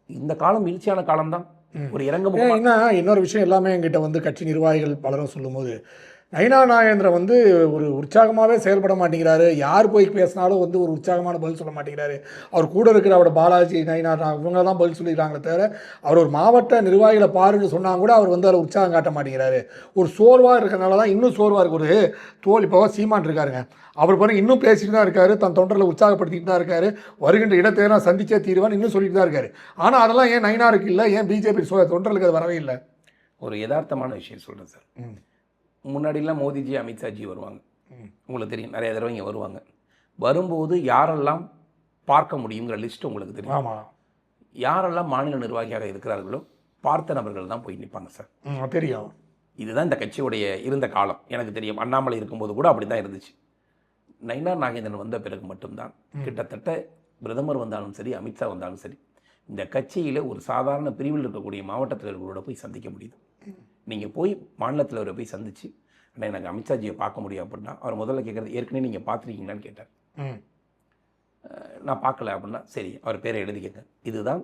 இந்த காலம் வீழ்ச்சியான காலம் தான். ஒரு இறங்க இன்னொரு விஷயம் எல்லாமே எங்கிட்ட கட்சி நிர்வாகிகள் பலரும் சொல்லும்போது, நயினா நாகேந்திரன் வந்து ஒரு உற்சாகமாகவே செயல்பட மாட்டேங்கிறாரு. யார் போய் பேசினாலும் வந்து ஒரு உற்சாகமான பதில் சொல்ல மாட்டேங்கிறாரு. அவர் கூட இருக்கிற அவரோட பாலாஜி, நயினா இவங்க தான் பதில் சொல்லிக்கிறாங்களே தவிர, அவர் ஒரு மாவட்ட நிர்வாகிகளை பாருன்னு சொன்னால் கூட அவர் வந்து அதில் உற்சாகம் காட்ட மாட்டேங்கிறாரு. ஒரு சோர்வாக இருக்கிறனால தான் இன்னும் சோர்வாக இருக்கு. ஒரு தோல் இப்போ சீமான் இருக்காருங்க, அவர் பாருங்க இன்னும் பேசிட்டு தான் இருக்காரு, தன் தொண்டர்களை உற்சாகப்படுத்திட்டு தான் இருக்காரு, வருகின்ற இடத்தை நான் சந்திச்சே தீர்வான்னு இன்னும் சொல்லிட்டு தான் இருக்காரு. ஆனால் அதெல்லாம் ஏன் நயினாருக்கு இல்லை, ஏன் பிஜேபி தொண்டர்களுக்கு அது வரவே இல்லை? ஒரு யதார்த்தமான விஷயம் சொல்கிறேன் சார். முன்னாடிலாம் மோடிஜி, அமித்ஷாஜி வருவாங்க, உங்களுக்கு தெரியும், நிறைய தடவை இங்கே வருவாங்க. வரும்போது யாரெல்லாம் பார்க்க முடியுங்கிற லிஸ்ட் உங்களுக்கு தெரியும். ஆமாம், யாரெல்லாம் மாநில நிர்வாகியாக இருக்கிறார்களோ பார்த்த நபர்கள் தான் போய் நிற்பாங்க சார். தெரியும். இதுதான் இந்த கட்சியுடைய இருந்த காலம். எனக்கு தெரியும், அண்ணாமலை இருக்கும்போது கூட அப்படி தான் இருந்துச்சு. நயினா நாகேந்திரன் வந்த பிறகு மட்டும்தான் கிட்டத்தட்ட பிரதமர் வந்தாலும் சரி, அமித்ஷா வந்தாலும் சரி, இந்த கட்சியில் ஒரு சாதாரண பிரிவில் இருக்கக்கூடிய மாவட்ட தலைவர்களோட போய் சந்திக்க முடியுது. நீங்கள் போய் மாநில தலைவரை போய் சந்திச்சு, ஆனால் எனக்கு அமித்ஷாஜியை பார்க்க முடியும் அப்படின்னா அவர் முதல்ல கேட்குறது, ஏற்கனவே நீங்கள் பார்த்துருக்கீங்களான்னு கேட்டார். நான் பார்க்கல அப்படின்னா சரி, அவர் பேரை எழுதிக்கங்க, இதுதான்.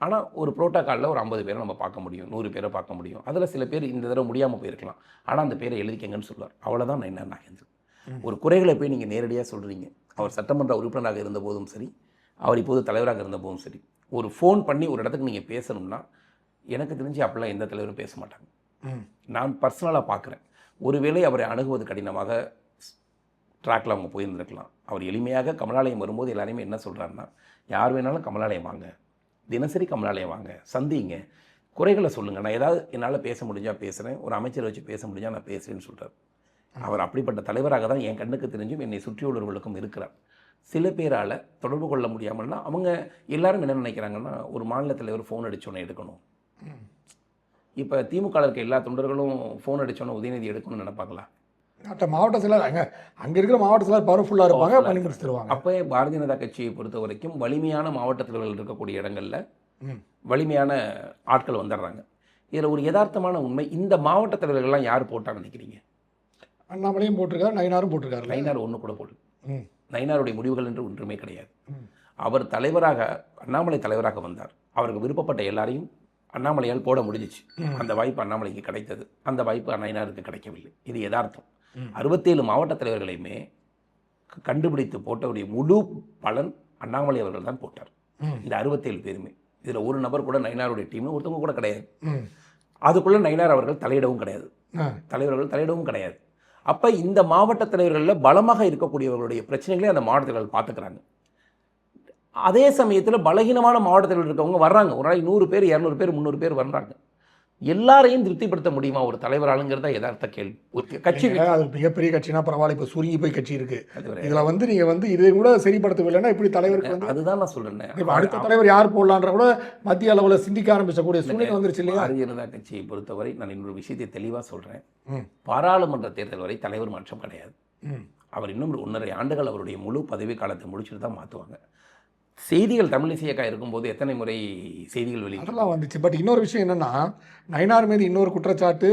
ஆனால் ஒரு புரோட்டோக்காலில் ஒரு 50 பேரை நம்ம பார்க்க முடியும், 100 பேரை பார்க்க முடியும். அதில் சில பேர் இந்த தடவை முடியாமல் போயிருக்கலாம், ஆனால் அந்த பேரை எழுதிக்கங்கன்னு சொல்லுவார். அவ்வளோதான் நயினா நாகேந்திரன். ஒரு குறைகளை போய் நீங்கள் நேரடியாக சொல்கிறீங்க. அவர் சட்டமன்ற உறுப்பினராக இருந்த போதும் சரி, அவர் இப்போது தலைவராக இருந்த போதும் சரி, ஒரு ஃபோன் பண்ணி ஒரு இடத்துக்கு நீங்கள் பேசணும்னா எனக்கு தெரிஞ்சு அப்படிலாம் எந்த தலைவரும் பேச மாட்டாங்க. நான் பர்சனலாக பார்க்குறேன். ஒருவேளை அவரை அணுகுவது கடினமாக ட்ராக்கில் அவங்க போயிருந்துருக்கலாம். அவர் எளிமையாக கமலாலயம் வரும்போது எல்லாருமே என்ன சொல்கிறாருன்னா, யார் வேணாலும் கமலாலயம் வாங்க, தினசரி கமலாலயம் வாங்க, சந்திங்க, குறைகளை சொல்லுங்கள், நான் ஏதாவது என்னால் பேச முடிஞ்சால் பேசுகிறேன், ஒரு அமைச்சரை வச்சு பேச முடிஞ்சால் நான் பேசுகிறேன்னு சொல்கிறார். அவர் அப்படிப்பட்ட தலைவராக தான் என் கண்ணுக்கு தெரிஞ்சும் என்னை சுற்றியுள்ளவர்களுக்கும் இருக்கிறார். சில பேரால் தொடர்பு கொள்ள முடியாமல்னா அவங்க எல்லாரும் என்ன நினைக்கிறாங்கன்னா, ஒரு மாநில தலைவர் ஃபோன் அடித்தோன்னே எடுக்கணும். இப்போ திமுக இருக்க எல்லா தொண்டர்களும் ஃபோன் அடித்தோன்னே உதயநிதி எடுக்கணும்னு நினைப்பாங்களா? மாவட்ட செயலர் அங்கே இருக்கிற மாவட்ட செயலர் பவர்ஃபுல்லாக இருப்பாங்க, பண்ணி முடிச்சு தருவாங்க. அப்போ பாரதிய ஜனதா கட்சியை பொறுத்த வரைக்கும் வலிமையான மாவட்ட தலைவர்கள் இருக்கக்கூடிய இடங்களில் வலிமையான ஆட்கள் வந்துடுறாங்க. இதில் ஒரு யதார்த்தமான உண்மை, இந்த மாவட்ட தலைவர்கள்லாம் யார் போட்டான்னு நினைக்கிறீங்க? அண்ணாமலையும் போட்டிருக்காரு, நயினாரும் போட்டிருக்காரு. நயினார் ஒன்று கூட போடு. நயினாருடைய முடிவுகள் என்று ஒன்றுமே கிடையாது. அவர் தலைவராக, அண்ணாமலை தலைவராக வந்தார், அவருக்கு விருப்பப்பட்ட எல்லாரையும் அண்ணாமலையால் போட முடிஞ்சிச்சு. அந்த வாய்ப்பு அண்ணாமலைக்கு கிடைத்தது, அந்த வாய்ப்பு நயினாருக்கு கிடைக்கவில்லை. இது யதார்த்தம். 67 மாவட்ட தலைவர்களையுமே கண்டுபிடித்து போட்டவருடைய முழு பலன் அண்ணாமலை அவர்கள் தான் போட்டார். இந்த 67 பேருமே. இதில் ஒரு நபர் கூட நயினாருடைய டீம்னு ஒருத்தவங்க கூட கிடையாது. அதுக்குள்ளே நயினார் அவர்கள் தலையிடவும் கிடையாது, தலைவர்கள் தலையிடவும் கிடையாது. அப்போ இந்த மாவட்ட தலைவர்களில் பலமாக இருக்கக்கூடியவர்களுடைய பிரச்சனைகளை அந்த மாவட்டத்தில் பார்த்துக்கிறாங்க. அதே சமயத்தில் பலகீனமான மாவட்டத்தில் இருக்கவங்க வர்றாங்க, ஒரு நாளைக்கு 100 பேர், 200 பேர், 300 பேர் வர்றாங்க. எல்லாரையும் திருப்திப்படுத்த முடியுமா ஒரு தலைவராளுங்கிறத யதார்த்த கேள்வி. ஒரு கட்சி, அது மிகப்பெரிய கட்சினா பரவாயில்ல, இப்போ சுருங்கி போய் கட்சி இருக்கு, இதில் வந்து நீங்கள் வந்து இதை கூட சரிப்படுத்தவில்லைன்னா இப்படி தலைவருக்கு வந்து, அதுதான் நான் சொல்கிறேன், இப்போ அடுத்த தலைவர் யார் போடலான்ற கூட மத்திய அளவில் சிந்திக்க ஆரம்பிச்சக்கூடிய சூழ்நிலை வந்துருச்சு இல்லையா? பாரதிய ஜனதா கட்சியை பொறுத்தவரை நான் இன்னொரு விஷயத்தை தெளிவாக சொல்கிறேன். பாராளுமன்ற தேர்தல் வரை தலைவர் மாற்றம் கிடையாது. அவர் இன்னும் 1.5 ஆண்டுகள் அவருடைய முழு பதவி காலத்தை முடிச்சுட்டு தான் மாற்றுவாங்க. செய்திகள் தமிழிசையக்கா இருக்கும்போது எத்தனை முறை செய்திகள் அதெல்லாம் வந்துச்சு. பட் இன்னொரு விஷயம் என்னென்னா, நயினார் மீது இன்னொரு குற்றச்சாட்டு,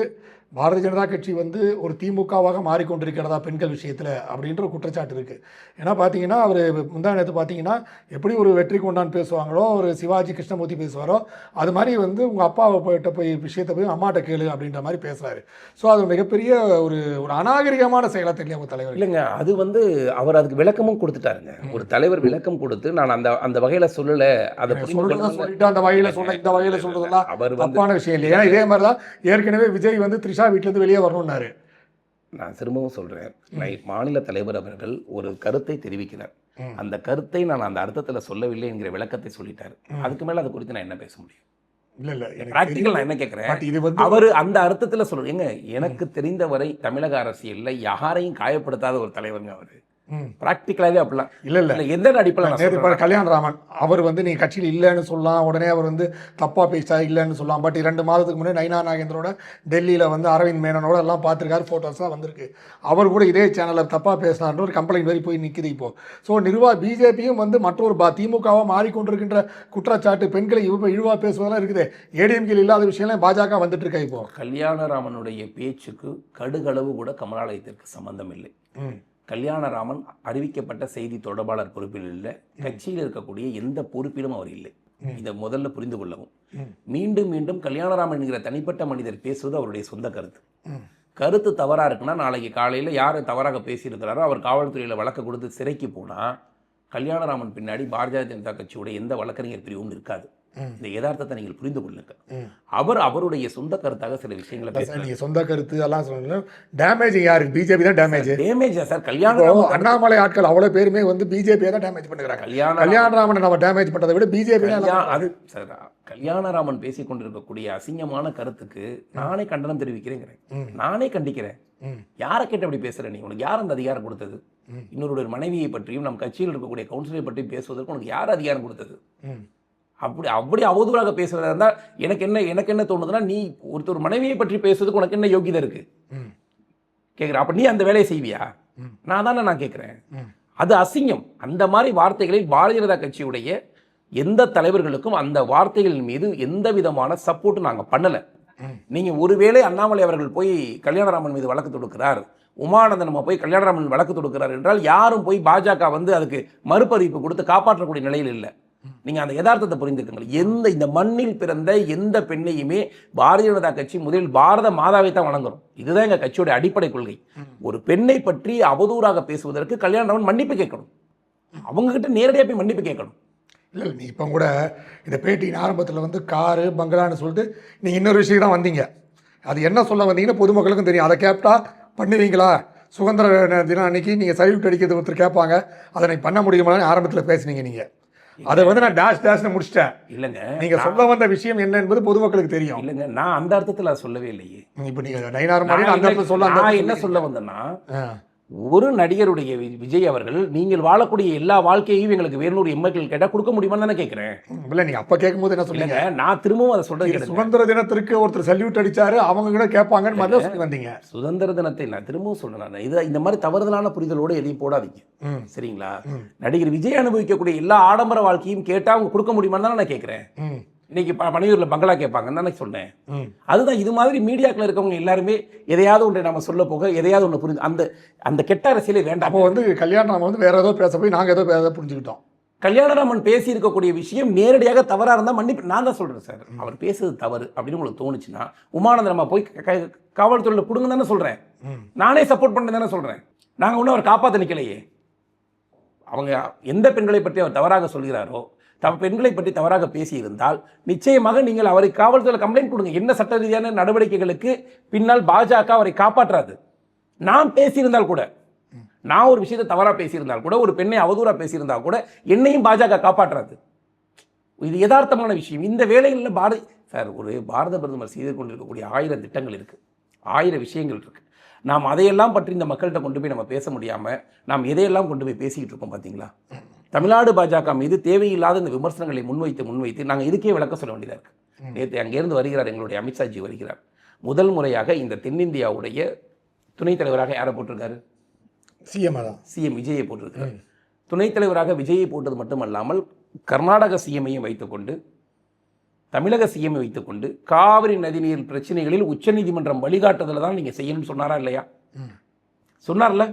பாரதிய ஜனதா கட்சி வந்து ஒரு திமுகவாக மாறிக்கொண்டிருக்கிறதா பெண்கள் விஷயத்தில் அப்படின்ற ஒரு குற்றச்சாட்டு இருக்குது. ஏன்னா பார்த்தீங்கன்னா அவர் முந்தா நேரத்து பார்த்தீங்கன்னா எப்படி ஒரு வெற்றி கொண்டான் பேசுவாங்களோ, ஒரு சிவாஜி கிருஷ்ணமூர்த்தி பேசுவாரோ, அது மாதிரி வந்து உங்கள் அப்பாவை போய் விஷயத்தை போய் அம்மாட்ட கேளு அப்படின்ற மாதிரி பேசுகிறாரு. ஸோ அது மிகப்பெரிய ஒரு ஒரு அநாகரிகமான செயலாக தெரியல உங்கள் தலைவர். இல்லைங்க, அது வந்து அவர் அதுக்கு விளக்கமும் கொடுத்துட்டாருங்க. ஒரு தலைவர் விளக்கம் கொடுத்து நான் அந்த வகையில் சொல்லலை, அதை சொல்லிட்டு அந்த வகையில் சொன்ன இந்த வகையில் சொல்கிறதெல்லாம் அவர் தப்பான விஷயம் இல்லையா? இதே மாதிரி தான் ஏற்கனவே விஜய் வந்து த்ரிஷா வீட்டிலேருந்து வெளியே வரணும்னாரு. நான் திரும்பவும் சொல்கிறேன், மாநில தலைவர் அவர்கள் ஒரு கருத்தை தெரிவிக்கிறார், அந்த கருத்தை நான் அந்த அர்த்தத்தில் சொல்லவில்லை என்கிற விளக்கத்தை சொல்லிட்டார். அதுக்கு மேலே அதை குறித்து நான் என்ன பேச முடியும்? இல்லை பிராக்டிக்கல். நான் என்ன கேட்குறேன், அவர் அந்த அர்த்தத்தில் சொல்லுங்க. எனக்கு தெரிந்தவரை தமிழக அரசியலில் யாரையும் காயப்படுத்தாத ஒரு தலைவருங்க அவர். பிராக்டிக்கலாகவே அப்படிலாம் இல்லை எந்த அடிப்படையில் கல்யாணராமன் அவர் வந்து நீங்கள் கட்சியில் இல்லைன்னு சொல்லலாம், உடனே அவர் வந்து தப்பாக பேசா இல்லைன்னு சொல்லலாம். பட் 2 மாதத்துக்கு முன்னாடி நயினா நாகேந்திரோட டெல்லியில் வந்து அரவிந்த் மேனனோட எல்லாம் பார்த்துருக்காரு, ஃபோட்டோஸ்லாம் வந்திருக்கு. அவர் கூட இதே சேனலில் தப்பாக பேசினான்ற ஒரு கம்ப்ளைண்ட் மாதிரி போய் நிற்கிது இப்போ. ஸோ பிஜேபியும் வந்து மற்றொரு திமுகவாக மாறிக்கொண்டிருக்கின்ற குற்றச்சாட்டு, பெண்களை இழிவாக பேசுவதெல்லாம் இருக்குது. ஏடிஎம்கேல இல்லாத விஷயம்லாம் பாஜக வந்துட்டு இருக்கா இப்போ. கல்யாணராமனுடைய பேச்சுக்கு கடுகளவு கூட கமலாலயத்திற்கு சம்பந்தம் இல்லை. கல்யாணராமன் அறிவிக்கப்பட்ட செய்தி தொடர்பாளர் பொறுப்பில் இல்லை, கட்சியில் இருக்கக்கூடிய எந்த பொறுப்பிலும் அவர் இல்லை. இதை முதல்ல புரிந்து கொள்ளவும். மீண்டும் மீண்டும் கல்யாணராமன் என்கிற தனிப்பட்ட மனிதர் பேசுவது அவருடைய சொந்த கருத்து. கருத்து தவறாக இருக்குன்னா நாளைக்கு காலையில் யார் தவறாக பேசியிருக்கிறாரோ அவர் காவல்துறையில் வழக்கு கொடுத்து சிறைக்கு போனால் கல்யாணராமன் பின்னாடி பாரதிய ஜனதா கட்சியோட எந்த வழக்கறிஞர் பிரிவும் இருக்காது. இந்த யதார்த்தத்தை நீங்கள் புரிந்து கொள்ளுங்கள். அவருடைய சொந்த கருத்தாக சில விஷயங்களை பேசுறாரு. நீங்க சொந்த கருத்து எல்லாம் சொல்லுங்க. டேமேஜ் யாருக்கு? பிஜேபி தான் damage. Damage sir. Kalyanaraman Annamalai ஆட்கள் அவ்வளவு பேருமே வந்து பிஜேபி தான் டேமேஜ் பண்ணுறாங்க. கல்யாணராமனை நம்ம டேமேஜ் பண்றதை விட பிஜேபி அது சார். கல்யாணராமன் பேசிக் கொண்டிருக்கக்கூடிய அசிங்கமான கருத்துக்கு நானே கண்டனம் தெரிவிக்கிறேங்கிறேன். நானே கண்டிக்கிறேன். யாரை கேட்டு அப்படி பேசுற? நீ உனக்கு யார் அந்த அதிகாரம் கொடுத்தது? இன்னொருடைய மனைவியை பற்றியும் நம் கட்சியில் இருக்கக்கூடிய கவுன்சிலரை பற்றியும் பேசுவதற்கு உனக்கு யார் அதிகாரம் கொடுத்தது? அப்படி அவதூறாக பேசுறதா இருந்தால் எனக்கு என்ன தோணுதுன்னா, நீ ஒருத்தர் மனைவியை பற்றி பேசுறதுக்கு உனக்கு என்ன யோகியதை இருக்கு கேட்குற? அப்ப நீ அந்த வேலையை செய்வியா? நான் கேட்குறேன். அது அசிங்கம். அந்த மாதிரி வார்த்தைகளில் பாரதிய ஜனதா கட்சியுடைய எந்த தலைவர்களுக்கும் அந்த வார்த்தைகளின் மீது எந்த விதமான சப்போர்ட்டும் நாங்கள் பண்ணலை. நீங்க ஒருவேளை அண்ணாமலை அவர்கள் போய் கல்யாணராமன் மீது வழக்கு தொடுக்கிறார், உமானந்தன் நம்ம போய் கல்யாணராமன் வழக்கு தொடுக்கிறார் என்றால் யாரும் போய் பாஜக வந்து அதுக்கு மறுபறிப்பு கொடுத்து காப்பாற்றக்கூடிய நிலையில் இல்லை. நீங்க அந்த யதார்த்தத்தை புரிந்துக்கங்கள். இந்த மண்ணில் பிறந்த எந்த பெண்ணையுமே பாரதிய ஜனதா கட்சி முதலில் பாரத மாதாவை தான் வணங்குறோம். இதுதான் எங்க கட்சியோட அடிப்படை கொள்கை. ஒரு பெண்ணை பற்றி அவதூறாக பேசுவதற்கு கல்யாணராமன் மன்னிப்பு கேட்கணும். அவங்க கிட்ட நேரடியாக போய் மன்னிப்பு கேட்கணும். இல்லை, நீ இப்போ கூட இந்த பேட்டியின் ஆரம்பத்தில் வந்து காரு பங்களான்னு சொல்லிட்டு நீங்கள் இன்னொரு விஷயம் தான் வந்தீங்க. அது என்ன சொல்ல வந்தீங்கன்னு பொதுமக்களுக்கும் தெரியும். அதை கேப்டா பண்ணுவீங்களா? சுதந்திர தினம் அன்னைக்கு நீங்கள் சல்யூட் அடிக்கிறது ஒருத்தர் கேட்பாங்க, அதை நீ பண்ண முடியுமான்னு ஆரம்பத்தில் பேசுனீங்க. நீங்கள் அதை வந்து நான் டேஷ்னு முடிச்சிட்டேன். இல்லைங்க, நீங்கள் சொல்ல வந்த விஷயம் என்ன என்பது பொதுமக்களுக்கு தெரியும். இல்லைங்க, நான் அந்த அர்த்தத்தில் அதை சொல்லவே இல்லையே. இப்போ நீங்கள் நயினார் மாதிரி அந்த இடத்துல சொல்ல என்ன சொல்ல வந்தேன்னா, ஒரு நடிகருடைய விஜய் அவர்கள் நீங்கள் வாழக்கூடிய எல்லா வாழ்க்கையையும் எங்களுக்கு வேறொரு எம்எல்ஏக்கள் கேட்டால் கொடுக்க முடியுமான்னு தானே கேட்குறேன். இல்லை, நீங்கள் அப்போ கேட்கும்போது என்ன சொல்லுங்க, நான் திரும்பவும் அதை சொல்கிறேன். சுதந்திர தினத்திற்கு ஒருத்தர் சல்யூட் அடிச்சாரு, அவங்க கூட கேட்பாங்கன்னு மாதிரி சொல்லி வந்தீங்க. சுதந்திர தினத்தை நான் திரும்பவும் சொல்கிறேன். இந்த மாதிரி தவறுதலான புரிதலோடு எதையும் போடாதீங்க, சரிங்களா? நடிகர் விஜய் அனுபவிக்கக்கூடிய எல்லா ஆடம்பர வாழ்க்கையும் கேட்டால் அவங்க கொடுக்க முடியுமான்னு தானே நான் கேட்குறேன். இன்னைக்கு பனையூரில் பங்களா கேட்பாங்கன்னு தானே சொன்னேன். அதுதான் இது மாதிரி மீடியாக்கள் இருக்கவங்க எல்லாருமே எதையாவது ஒன்றை நம்ம சொல்ல போக எதையாவது ஒன்று புரிஞ்சு அந்த கெட்ட அரசியலே வேண்டாம். அப்போ வந்து கல்யாணராமன் வந்து வேற ஏதோ பேச போய் நாங்கள் ஏதோ புரிஞ்சுக்கிட்டோம். கல்யாணராமன் பேசி இருக்கக்கூடிய விஷயம் நேரடியாக தவறாக இருந்தால் மன்னிப்பு நான் தான் சொல்கிறேன் சார். அவர் பேசுறது தவறு அப்படின்னு உங்களுக்கு தோணுச்சுன்னா உமானந்தன் நம்ம போய் காவல்துறையில் கொடுங்க தானே சொல்கிறேன். நானே சப்போர்ட் பண்ண தானே சொல்கிறேன். நாங்கள் ஒன்றும் அவர் காப்பாற்ற நிற்கலையே. அவங்க எந்த பெண்களை பற்றி அவர் தவறாக சொல்கிறாரோ, பெண்களை பற்றி தவறாக பேசியிருந்தால் நிச்சயமாக நீங்கள் அவரை காவல்துறையில் கம்ப்ளைண்ட் கொடுங்க. என்ன சட்ட ரீதியான நடவடிக்கைகளுக்கு பின்னால் பாஜக அவரை காப்பாற்றாது. நான் பேசியிருந்தால் கூட, நான் ஒரு விஷயத்தை தவறாக பேசியிருந்தால் கூட, ஒரு பெண்ணை அவதூறாக பேசியிருந்தால் கூட என்னையும் பாஜக காப்பாற்றாது. இது யதார்த்தமான விஷயம். இந்த வேளைகளில் சார், ஒரு பாரத பிரதமர் செய்து கொண்டிருக்கக்கூடிய 1000 திட்டங்கள் இருக்குது, 1000 விஷயங்கள் இருக்குது. நாம் அதையெல்லாம் பற்றி இந்த மக்கள்கிட்ட கொண்டு போய் நம்ம பேச முடியாமல் நாம் எதையெல்லாம் கொண்டு போய் பேசிக்கிட்டு இருக்கோம் பார்த்தீங்களா? தமிழ்நாடு பாஜக மீது தேவையில்லாத இந்த விமர்சனங்களை முன்வைத்து நாங்கள் இதுக்கே விளக்க சொல்ல வேண்டியதாக இருக்குது. நேற்று அங்கேருந்து வருகிறார் எங்களுடைய அமித்ஷாஜி வருகிறார். முதல் முறையாக இந்த தென்னிந்தியாவுடைய துணைத் தலைவராக யாரை போட்டிருக்காரு? சிஎம் விஜயை போட்டிருக்காரு. துணைத் தலைவராக விஜயை போட்டது மட்டுமல்லாமல் கர்நாடக சிஎம்ஐயும் வைத்துக்கொண்டு, தமிழக சிஎம்ஐ வைத்துக்கொண்டு காவிரி நதிநீர் பிரச்சனைகளில் உச்சநீதிமன்றம் வழிகாட்டுதலை தான் நீங்கள் செய்யணும்னு சொன்னாரா இல்லையா? சொன்னார்ல.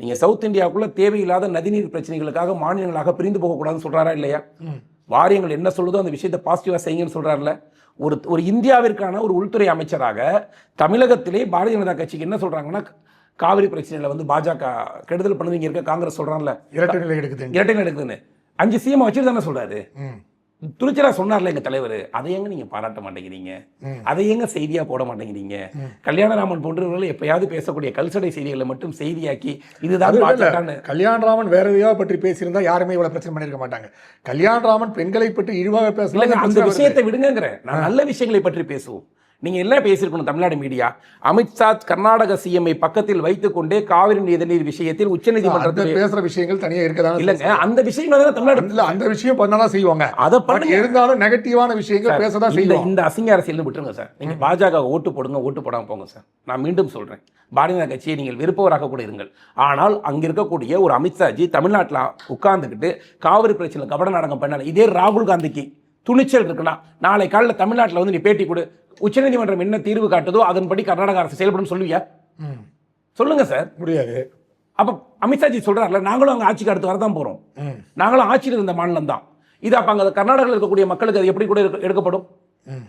நீங்கள் சவுத் இந்தியாவுக்குள்ள தேவையில்லாத நதிநீர் பிரச்சனைகளுக்காக மாநிலங்களாக பிரிந்து போகக்கூடாதுன்னு சொல்கிறாரா இல்லையா? வாரியங்கள் என்ன சொல்லுதோ அந்த விஷயத்தை பாசிட்டிவாக செய்யுங்கன்னு சொல்கிறார்ல. ஒரு இந்தியாவிற்கான ஒரு உள்துறை அமைச்சராக தமிழகத்திலே பாரதிய ஜனதா கட்சிக்கு என்ன சொல்கிறாங்கன்னா, காவிரி பிரச்சனையில் வந்து பாஜக கெடுதல் பண்ணுவீங்க இருக்க காங்கிரஸ் சொல்கிறான்ல, இரட்டை நிலை எடுக்குதுன்னு 5 சிஎம் வச்சுட்டு தானே சொல்கிறாரு. துணிச்சலாக சொன்னார்ல எங்கள் தலைவர். அதை எங்க நீங்கள் பாராட்ட மாட்டேங்கிறீங்க? அதை எங்க செய்தியாக போட மாட்டேங்கிறீங்க? கல்யாணராமன் போன்றவர்கள் எப்பயாவது பேசக்கூடிய கல்சடை செய்திகளை மட்டும் செய்தியாக்கி இதுதான் கல்யாணராமன் வேற எதையாவது பற்றி பேசியிருந்தா யாருமே இவ்வளவு பிரச்சனை பண்ணியிருக்க மாட்டாங்க. கல்யாணராமன் பெண்களை பற்றி இழிவாக பேசல. அந்த விஷயத்தை விடுங்கிற, நான் நல்ல விஷயங்களை பற்றி பேசுவோம். நீங்க என்ன பேசியிருக்கணும்? தமிழ்நாடு மீடியா அமித்ஷா கர்நாடக சிஎம்ஐ பக்கத்தில் வைத்துக் கொண்டே காவிரி நீர் விஷயத்தில் உச்சநீதிமன்றத்தில் பேசுற விஷயங்கள் தனியாக இருக்கதான் இல்லைங்க. அந்த விஷயங்கள் தமிழ்நாடு இல்ல, அந்த விஷயம் பண்ணதான் செய்வாங்க. அதை பண்ணி இருந்தாலும் நெகட்டிவான விஷயங்கள் பேசதான் செய்யலாம். இந்த அசிங்க அரசியல் விட்டுருங்க சார். நீங்க பாஜக ஓட்டு போடுங்க, ஓட்டு போடாம போங்க சார். நான் மீண்டும் சொல்றேன், பாரதிய ஜனதா கட்சியை நீங்கள் விருப்பவராக கூட இருங்கள். ஆனால் அங்க இருக்கக்கூடிய ஒரு அமித்ஷாஜி தமிழ்நாட்டில் உட்கார்ந்துக்கிட்டு காவிரி பிரச்சனை கபட நாடகம் பண்ணாங்க. இதே ராகுல் காந்திக்கு துணிச்சல் இருக்குன்னா நாளை காலையில் தமிழ்நாட்டில் வந்து நீ பேட்டி கொடு, உச்சநீதிமன்றம் என்ன தீர்வு காட்டுதோ அதன்படி கர்நாடக அரசு செயல்படும் சொல்லுவியா? சொல்லுங்க சார். முடியாது. அப்ப அமித்ஷாஜி சொல்றாருல, நாங்களும் அங்க ஆட்சிக்கு அடுத்து வரதான் போறோம், நாங்களும் ஆட்சியில் இருந்த மாநிலம் தான் இது. அப்ப அங்க கர்நாடகாவில் இருக்கக்கூடிய மக்களுக்கு அது எப்படி கூட எடுக்கப்படும்?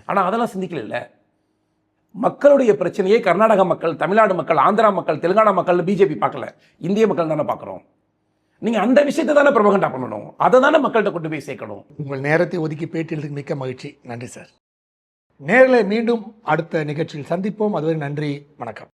ஆனா அதெல்லாம் சிந்திக்கல. மக்களுடைய பிரச்சனையை கர்நாடக மக்கள், தமிழ்நாடு மக்கள், ஆந்திரா மக்கள், தெலுங்கானா மக்கள் பிஜேபி பார்க்கல, இந்திய மக்கள் தானே பார்க்குறோம். நீங்கள் அந்த விஷயத்தை தானே ப்ரொபகண்டா பண்ணணும், அதை தானே மக்கள்கிட்ட கொண்டு போய் சேர்க்கணும். உங்கள் நேரத்தை ஒதுக்கி பேட்டியலுக்கு மிக்க மகிழ்ச்சி. நன்றி சார். நேரில் மீண்டும் அடுத்த நிகழ்ச்சியில் சந்திப்போம். அதுவரை நன்றி, வணக்கம்.